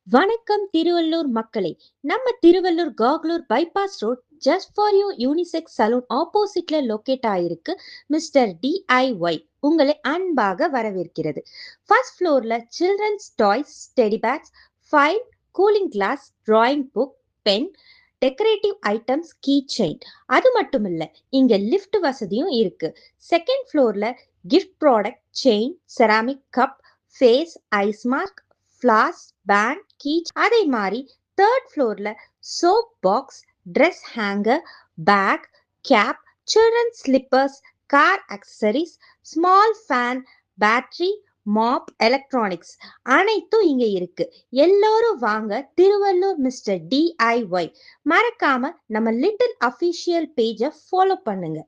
வணக்கம் திருவள்ளூர் மக்களே. நம்ம Tiruvallur Kakkalur bypass road just for you unisex salon ஆப்போசிட்ல லொக்கேட் ஆயிருக்கு மிஸ்டர் டிஐஒய் உங்களை அன்பாக வரவேற்கிறது. ஃபர்ஸ்ட் ஃப்ளோர்ல children's toys, teddy bags, file, cooling glass, drawing book, pen, decorative items, key chain. அது மட்டும் இல்ல, இங்க லிஃப்ட் வசதியும் இருக்கு. செகண்ட் ஃப்ளோர்ல gift product, chain, ceramic cup, face, ice mask, flask, band, கீச். அதே மாதிரி தேர்ட் ஃப்ளோர்ல soap box, dress hanger, bag, cap, children slippers, car accessories, small fan, battery, mop, electronics அனைத்தும் இங்க இருக்கு. எல்லாரும் வாங்க திருவள்ளூர் மிஸ்டர் டிஐஒய். மறக்காம நம்ம லிட்டில் அஃபிஷியல் பேஜை ஃபாலோ பண்ணுங்க.